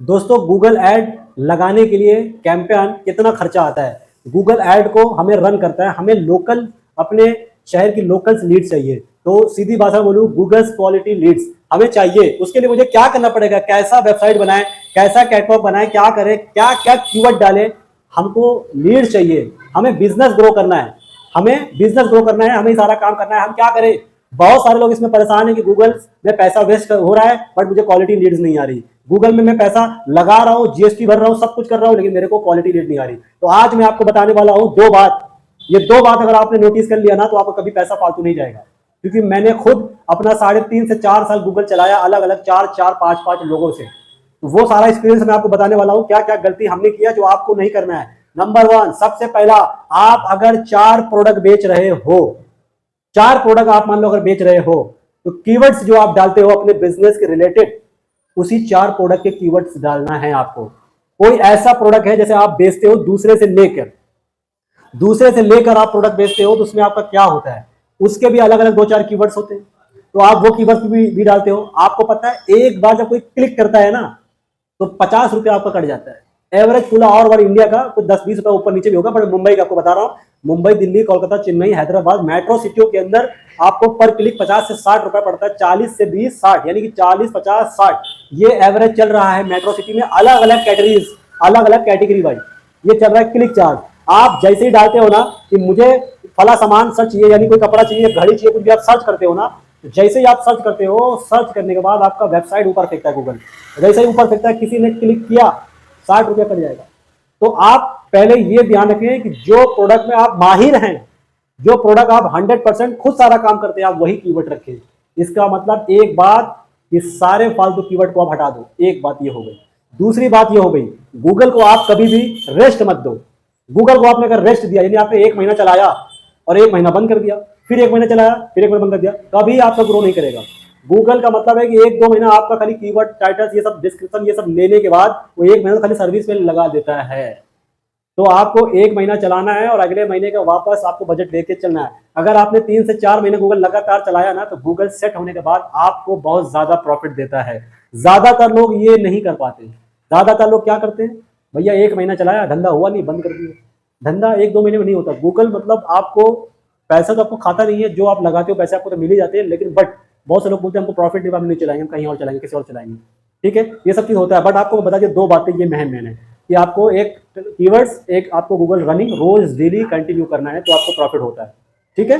दोस्तों Google add लगाने के लिए कैंपेन कितना खर्चा आता है। गूगल ऐड को हमें रन करता है, हमें लोकल अपने शहर की लोकल्स लीड्स चाहिए। तो सीधी भाषा बोलूं, गूगल्स क्वालिटी लीड्स हमें चाहिए। उसके लिए मुझे क्या करना पड़ेगा, कैसा वेबसाइट बनाए, कैसा कैटलॉग बनाए, क्या करें, क्या क्या कीवर्ड डालें। हमको लीड चाहिए, हमें बिजनेस ग्रो करना है, हमें सारा काम करना है। हम क्या करें, बहुत सारे लोग इसमें परेशान है कि गूगल में पैसा वेस्ट हो रहा है बट मुझे क्वालिटी लीड्स नहीं आ रही। गूगल में मैं पैसा लगा रहा हूं, जीएसटी भर रहा हूं, सब कुछ कर रहा हूं, लेकिन मेरे को क्वालिटी लीड नहीं आ रही। तो आज मैं आपको बताने वाला हूं दो बात। ये दो बात अगर आपने नोटिस कर लिया ना तो आपको कभी पैसा फालतू नहीं जाएगा। क्योंकि मैंने खुद अपना 3.5 से 4 साल गूगल चलाया, अलग अलग 4-4, 5-5 लोगों से। तो वो सारा एक्सपीरियंस मैं आपको बताने वाला हूं, क्या क्या गलती हमने किया जो आपको नहीं करना है। नंबर 1, सबसे पहला, आप अगर 4 प्रोडक्ट बेच रहे हो, 4 प्रोडक्ट आप मान लो अगर बेच रहे हो, तो कीवर्ड्स जो आप डालते हो अपने बिजनेस के रिलेटेड, उसी 4 प्रोडक्ट के कीवर्ड्स डालना है आपको। कोई ऐसा प्रोडक्ट है जैसे आप बेचते हो दूसरे से लेकर आप प्रोडक्ट बेचते हो, तो उसमें आपका क्या होता है, उसके भी अलग अलग 2-4 कीवर्ड्स होते हैं। तो आप वो कीवर्ड्स भी डालते हो। आपको पता है एक बार जब कोई क्लिक करता है ना तो 50 रुपये आपका कट जाता है। एवरेज पूरा और ओवर इंडिया का कुछ 10-20 रुपए ऊपर नीचे भी होगा, बट मुंबई का आपको बता रहा हूं, मुंबई, दिल्ली, कोलकाता, चेन्नई, हैदराबाद, मेट्रो सिटियों के अंदर आपको पर क्लिक 50 से 60 रुपए पड़ता है। 40 से 20, 60, यानी कि 40, 50, 60 ये एवरेज चल रहा है मेट्रो सिटी में। अलग अलग कैटेगरीज, अलग अलग कैटेगरी वाइज ये चल रहा है क्लिक चार्ज। आप जैसे ही डालते हो ना कि मुझे फला सामान सर्च चाहिए, यानी कोई कपड़ा चाहिए, घड़ी चाहिए, कुछ भी आप सर्च करते हो ना, जैसे ही आप सर्च करते हो, सर्च करने के बाद आपका वेबसाइट ऊपर फेंकता है गूगल। जैसे ही ऊपर फेंकता है, किसी ने क्लिक किया, 60 रुपया कट जाएगा। तो आप पहले ये ध्यान रखें कि जो प्रोडक्ट में आप माहिर हैं, जो प्रोडक्ट आप 100% खुद सारा काम करते हैं, आप वही कीवर्ड रखें। इसका मतलब एक बात, कि सारे फालतू कीवर्ड को आप हटा दो। एक बात ये हो गई। दूसरी बात ये हो गई, गूगल को आप कभी भी रेस्ट मत दो। गूगल को आपने अगर रेस्ट दिया, यानी आपने 1 महीना चलाया और 1 महीना बंद कर दिया, फिर 1 महीना चलाया, फिर 1 महीना बंद कर दिया, कभी आपका ग्रो नहीं करेगा। गूगल का मतलब है कि 1-2 महीना आपका खाली कीवर्ड, टाइटल्स, ये सब डिस्क्रिप्शन, ये सब लेने के बाद वो 1 महीना खाली सर्विस में लगा देता है। तो आपको 1 महीना चलाना है और अगले महीने का वापस आपको बजट लेके चलना है। अगर आपने 3 से 4 महीने गूगल लगातार चलाया ना, तो गूगल सेट होने के बाद आपको बहुत ज्यादा प्रॉफिट देता है। ज्यादातर लोग ये नहीं कर पाते। ज्यादातर लोग क्या करते हैं, भैया 1 महीना चलाया, धंधा हुआ नहीं, बंद कर दिया। धंधा 1-2 महीने में नहीं होता। गूगल मतलब आपको पैसा तो आपको खाता नहीं है, जो आप लगाते हो पैसे आपको तो मिल ही जाते हैं, लेकिन बट बहुत से लोग बोलते हैं हमको प्रॉफिट नहीं, हम नहीं चलाएंगे, हम कहीं और चलाएंगे, किसी और चलाएंगे। ठीक है, ये सब चीज होता है। बट आपको बता दिए 2 बातें ये मेन है कि आपको एक कीवर्ड्स, एक आपको गूगल रनिंग रोज डेली कंटिन्यू करना है, तो आपको प्रॉफिट होता है। ठीक है।